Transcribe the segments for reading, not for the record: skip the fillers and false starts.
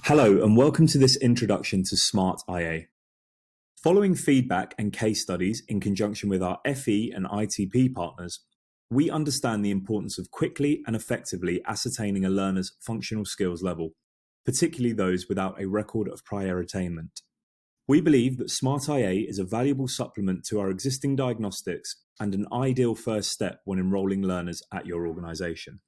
Hello and welcome to this introduction to Smart IA. Following feedback and case studies in conjunction with our FE and ITP partners, we understand the importance of quickly and effectively ascertaining a learner's functional skills level, particularly those without a record of prior attainment. We believe that Smart IA is a valuable supplement to our existing diagnostics and an ideal first step when enrolling learners at your organisation.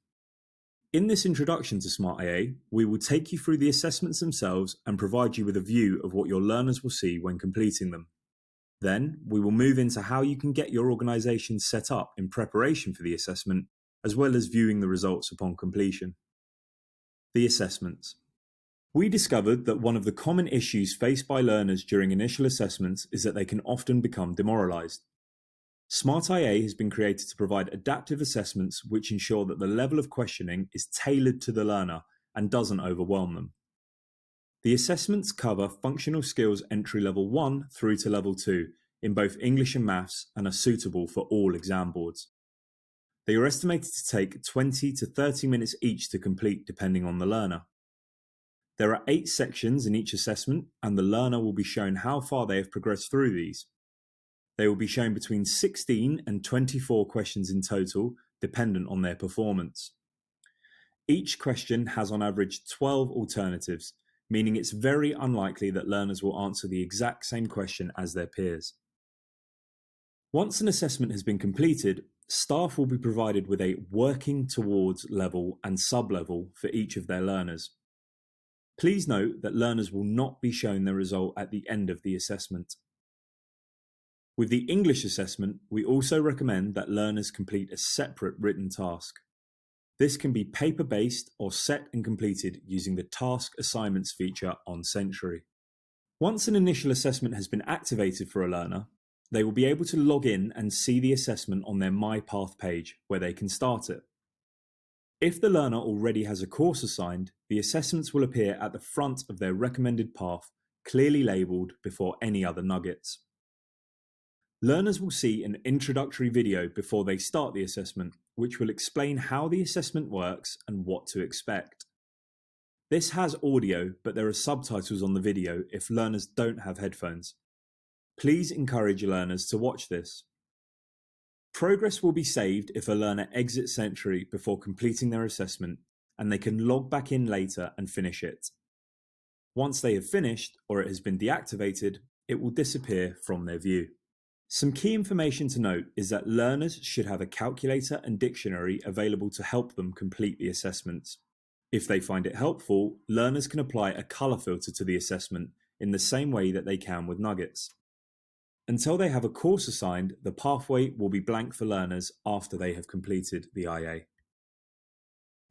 In this introduction to Smart IA, we will take you through the assessments themselves and provide you with a view of what your learners will see when completing them. Then, we will move into how you can get your organisation set up in preparation for the assessment, as well as viewing the results upon completion. The assessments. We discovered that one of the common issues faced by learners during initial assessments is that they can often become demoralised. Smart IA has been created to provide adaptive assessments which ensure that the level of questioning is tailored to the learner and doesn't overwhelm them. The assessments cover functional skills entry level 1 through to level 2 in both English and Maths and are suitable for all exam boards. They are estimated to take 20 to 30 minutes each to complete depending on the learner. There are 8 sections in each assessment and the learner will be shown how far they have progressed through these. They will be shown between 16 and 24 questions in total, dependent on their performance. Each question has on average 12 alternatives, meaning it's very unlikely that learners will answer the exact same question as their peers. Once an assessment has been completed, staff will be provided with a working towards level and sub-level for each of their learners. Please note that learners will not be shown the result at the end of the assessment. With the English assessment, we also recommend that learners complete a separate written task. This can be paper-based or set and completed using the Task Assignments feature on Century. Once an initial assessment has been activated for a learner, they will be able to log in and see the assessment on their My Path page, where they can start it. If the learner already has a course assigned, the assessments will appear at the front of their recommended path, clearly labelled before any other nuggets. Learners will see an introductory video before they start the assessment, which will explain how the assessment works and what to expect. This has audio, but there are subtitles on the video if learners don't have headphones. Please encourage learners to watch this. Progress will be saved if a learner exits Century before completing their assessment, and they can log back in later and finish it. Once they have finished, or it has been deactivated, it will disappear from their view. Some key information to note is that learners should have a calculator and dictionary available to help them complete the assessments. If they find it helpful, learners can apply a colour filter to the assessment in the same way that they can with nuggets. Until they have a course assigned, the pathway will be blank for learners after they have completed the IA.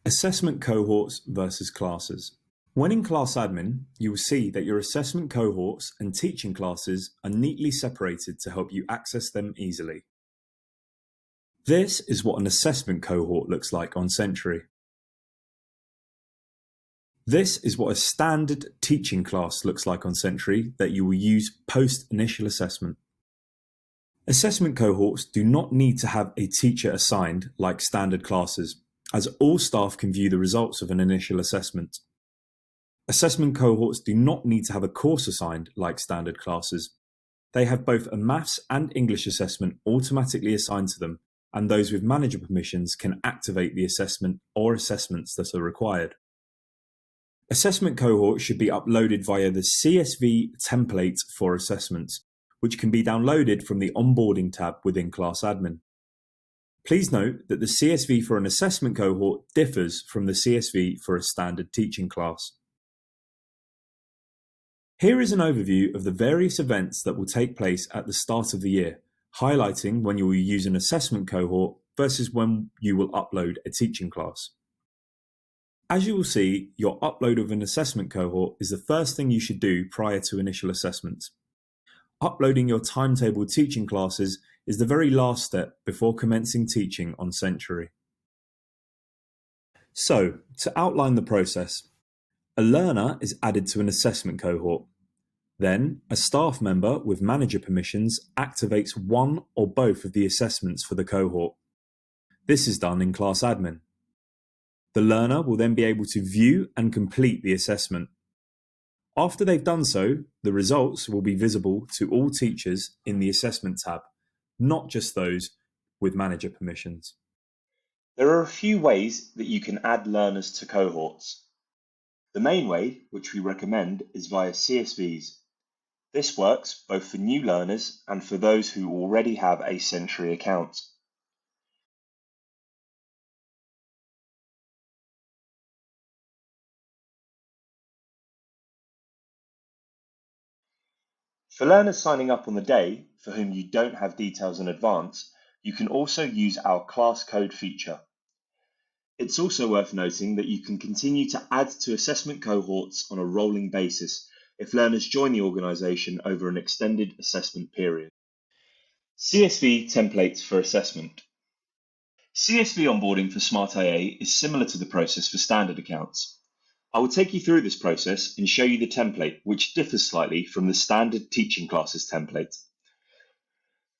Assessment cohorts versus classes. When in class admin, you will see that your assessment cohorts and teaching classes are neatly separated to help you access them easily. This is what an assessment cohort looks like on Century. This is what a standard teaching class looks like on Century that you will use post-initial assessment. Assessment cohorts do not need to have a teacher assigned like standard classes, as all staff can view the results of an initial assessment. Assessment cohorts do not need to have a course assigned like standard classes. They have both a Maths and English assessment automatically assigned to them, and those with manager permissions can activate the assessment or assessments that are required. Assessment cohorts should be uploaded via the CSV Templates for assessments, which can be downloaded from the onboarding tab within class admin. Please note that the CSV for an assessment cohort differs from the CSV for a standard teaching class. Here is an overview of the various events that will take place at the start of the year, highlighting when you will use an assessment cohort versus when you will upload a teaching class. As you will see, your upload of an assessment cohort is the first thing you should do prior to initial assessment. Uploading your timetable teaching classes is the very last step before commencing teaching on Century. So, to outline the process, a learner is added to an assessment cohort. Then, a staff member with manager permissions activates one or both of the assessments for the cohort. This is done in class admin. The learner will then be able to view and complete the assessment. After they've done so, the results will be visible to all teachers in the Assessment tab, not just those with manager permissions. There are a few ways that you can add learners to cohorts. The main way, which we recommend, is via CSVs. This works both for new learners and for those who already have a Sentry account. For learners signing up on the day, for whom you don't have details in advance, you can also use our class code feature. It's also worth noting that you can continue to add to assessment cohorts on a rolling basis if learners join the organisation over an extended assessment period. CSV Templates for assessment. CSV onboarding for SmartIA is similar to the process for standard accounts. I will take you through this process and show you the template, which differs slightly from the standard teaching classes template.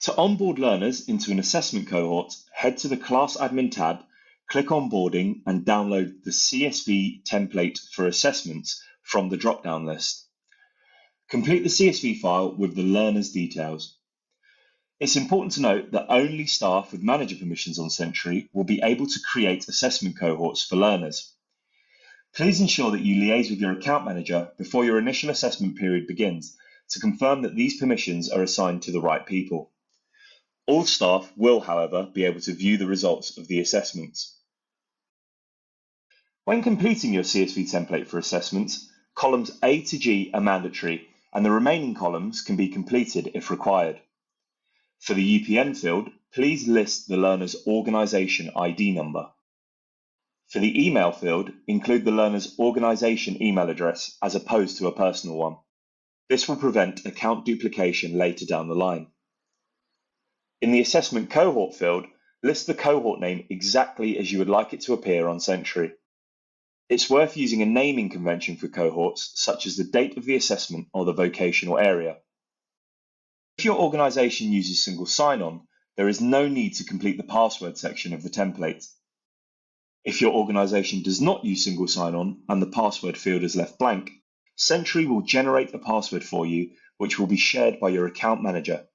To onboard learners into an assessment cohort, head to the Class Admin tab, click Onboarding and download the CSV template for assessments from the drop-down list. Complete the CSV file with the learner's details. It's important to note that only staff with manager permissions on Sentry will be able to create assessment cohorts for learners. Please ensure that you liaise with your account manager before your initial assessment period begins to confirm that these permissions are assigned to the right people. All staff will, however, be able to view the results of the assessments. When completing your CSV template for assessments, columns A to G are mandatory and the remaining columns can be completed if required. For the UPN field, please list the learner's organisation ID number. For the email field, include the learner's organisation email address as opposed to a personal one. This will prevent account duplication later down the line. In the assessment cohort field, list the cohort name exactly as you would like it to appear on Sentry. It's worth using a naming convention for cohorts, such as the date of the assessment or the vocational area. If your organisation uses single sign-on, there is no need to complete the password section of the template. If your organisation does not use single sign-on and the password field is left blank, Sentry will generate a password for you, which will be shared by your account manager.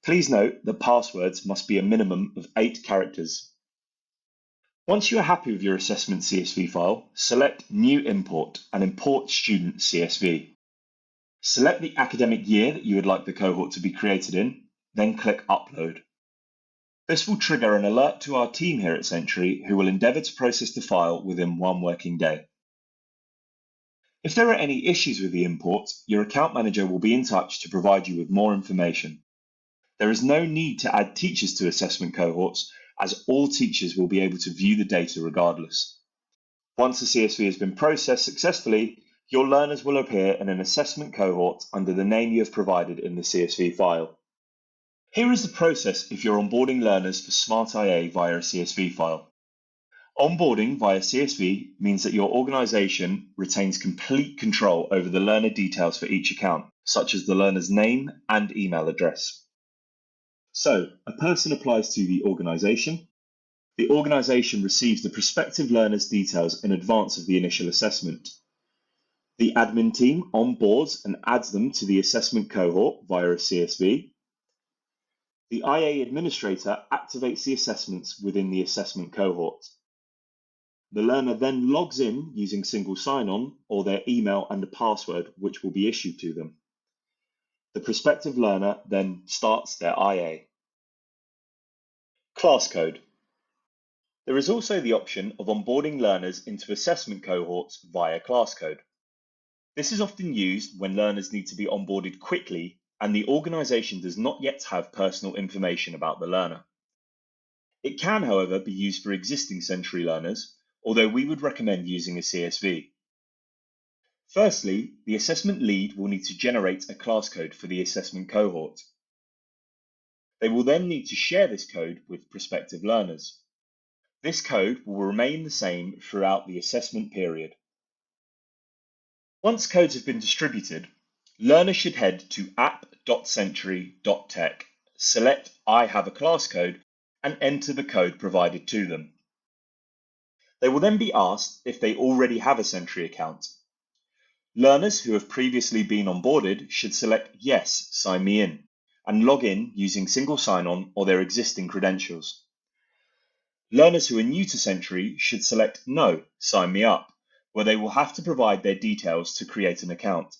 Please note that passwords must be a minimum of 8 characters. Once you are happy with your assessment CSV file, select New Import and import Student CSV. Select the academic year that you would like the cohort to be created in, then click Upload. This will trigger an alert to our team here at Sentry, who will endeavour to process the file within 1 working day. If there are any issues with the import, your account manager will be in touch to provide you with more information. There is no need to add teachers to assessment cohorts, as all teachers will be able to view the data regardless. Once the CSV has been processed successfully, your learners will appear in an assessment cohort under the name you have provided in the CSV file. Here is the process if you're onboarding learners for SmartIA via a CSV file. Onboarding via CSV means that your organisation retains complete control over the learner details for each account, such as the learner's name and email address. So, a person applies to the organisation. The organisation receives the prospective learner's details in advance of the initial assessment. The admin team onboards and adds them to the assessment cohort via a CSV. The IA administrator activates the assessments within the assessment cohort. The learner then logs in using single sign-on or their email and a password which will be issued to them. The prospective learner then starts their IA. Class code. There is also the option of onboarding learners into assessment cohorts via class code. This is often used when learners need to be onboarded quickly and the organisation does not yet have personal information about the learner. It can, however, be used for existing Sentry learners, although we would recommend using a CSV. Firstly, the assessment lead will need to generate a class code for the assessment cohort. They will then need to share this code with prospective learners. This code will remain the same throughout the assessment period. Once codes have been distributed, learners should head to app.sentry.tech, select I have a class code, and enter the code provided to them. They will then be asked if they already have a Sentry account. Learners who have previously been onboarded should select Yes, sign me in, and log in using single sign-on or their existing credentials. Learners who are new to Sentry should select No, sign me up, where they will have to provide their details to create an account.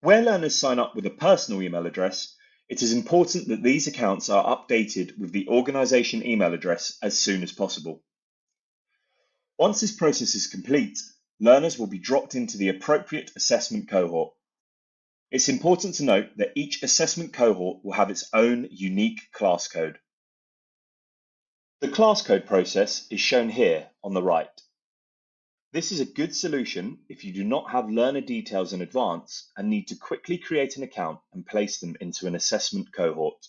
Where learners sign up with a personal email address, it is important that these accounts are updated with the organisation email address as soon as possible. Once this process is complete, learners will be dropped into the appropriate assessment cohort. It's important to note that each assessment cohort will have its own unique class code. The class code process is shown here on the right. This is a good solution if you do not have learner details in advance and need to quickly create an account and place them into an assessment cohort.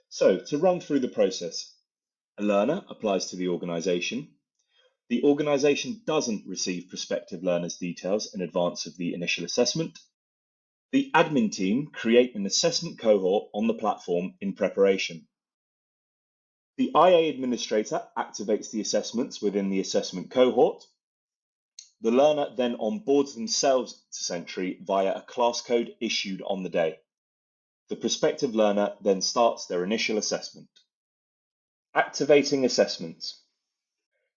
So, to run through the process, a learner applies to the organisation. The organisation doesn't receive prospective learners' details in advance of the initial assessment. The admin team create an assessment cohort on the platform in preparation. The IA administrator activates the assessments within the assessment cohort. The learner then onboards themselves to Sentry via a class code issued on the day. The prospective learner then starts their initial assessment. Activating assessments.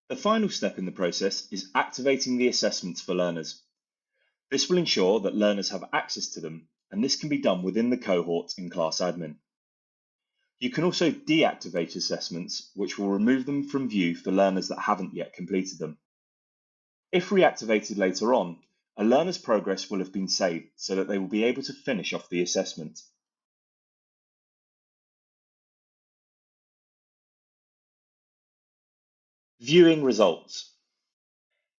The final step in the process is activating the assessments for learners. This will ensure that learners have access to them, and this can be done within the cohort in class admin. You can also deactivate assessments, which will remove them from view for learners that haven't yet completed them. If reactivated later on, a learner's progress will have been saved so that they will be able to finish off the assessment. Viewing results.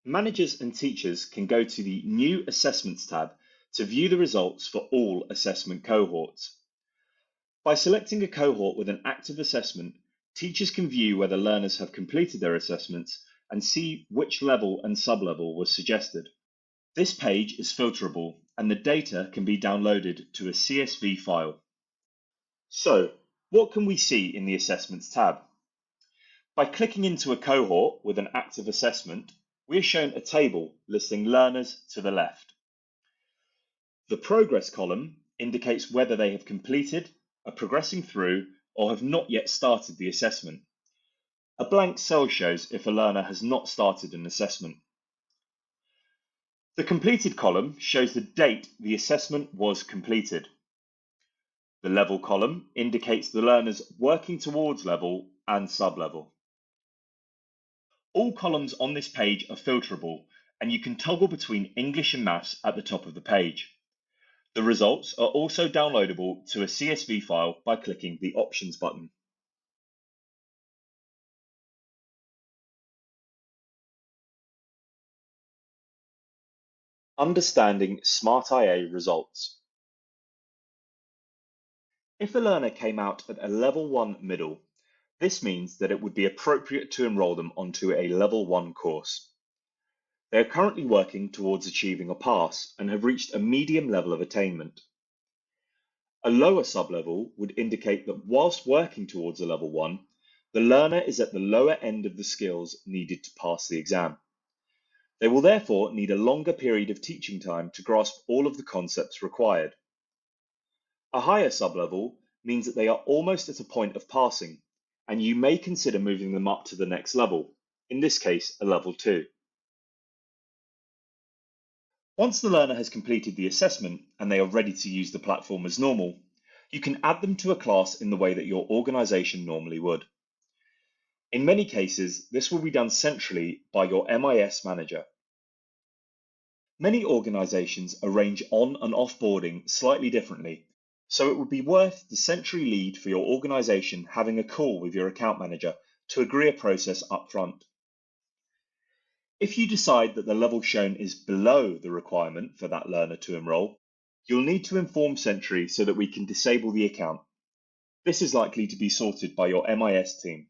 Managers and teachers can go to the New Assessments tab to view the results for all assessment cohorts. By selecting a cohort with an active assessment, teachers can view whether learners have completed their assessments and see which level and sublevel was suggested. This page is filterable and the data can be downloaded to a CSV file. So, what can we see in the Assessments tab? By clicking into a cohort with an active assessment, we are shown a table listing learners to the left. The Progress column indicates whether they have completed, are progressing through, or have not yet started the assessment. A blank cell shows if a learner has not started an assessment. The Completed column shows the date the assessment was completed. The Level column indicates the learners working towards level and sublevel. All columns on this page are filterable, and you can toggle between English and Maths at the top of the page. The results are also downloadable to a CSV file by clicking the Options button. Understanding Smart IA results. If a learner came out at a Level 1 middle, this means that it would be appropriate to enrol them onto a Level 1 course. They are currently working towards achieving a pass and have reached a medium level of attainment. A lower sublevel would indicate that whilst working towards a Level 1, the learner is at the lower end of the skills needed to pass the exam. They will therefore need a longer period of teaching time to grasp all of the concepts required. A higher sublevel means that they are almost at a point of passing, and you may consider moving them up to the next level, in this case a Level 2. Once the learner has completed the assessment and they are ready to use the platform as normal, you can add them to a class in the way that your organisation normally would. In many cases, this will be done centrally by your MIS manager. Many organisations arrange on and offboarding slightly differently, so it would be worth the Sentry lead for your organisation having a call with your account manager to agree a process up front. If you decide that the level shown is below the requirement for that learner to enrol, you'll need to inform Sentry so that we can disable the account. This is likely to be sorted by your MIS team.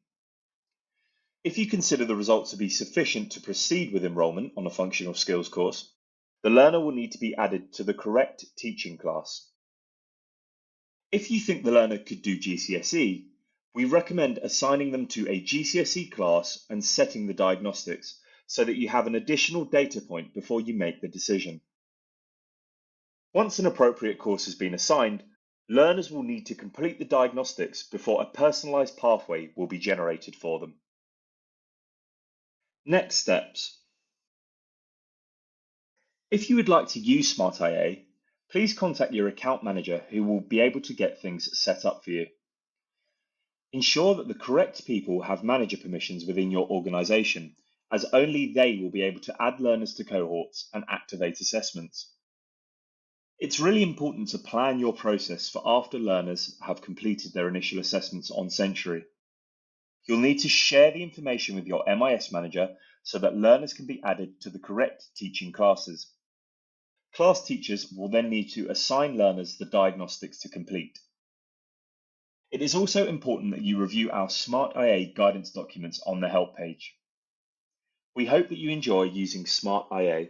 If you consider the results to be sufficient to proceed with enrolment on a functional skills course, the learner will need to be added to the correct teaching class. If you think the learner could do GCSE, we recommend assigning them to a GCSE class and setting the diagnostics so that you have an additional data point before you make the decision. Once an appropriate course has been assigned, learners will need to complete the diagnostics before a personalised pathway will be generated for them. Next steps. If you would like to use SmartIA, please contact your account manager who will be able to get things set up for you. Ensure that the correct people have manager permissions within your organisation, as only they will be able to add learners to cohorts and activate assessments. It's really important to plan your process for after learners have completed their initial assessments on Century. You'll need to share the information with your MIS manager so that learners can be added to the correct teaching classes. Class teachers will then need to assign learners the diagnostics to complete. It is also important that you review our SmartIA guidance documents on the help page. We hope that you enjoy using SmartIA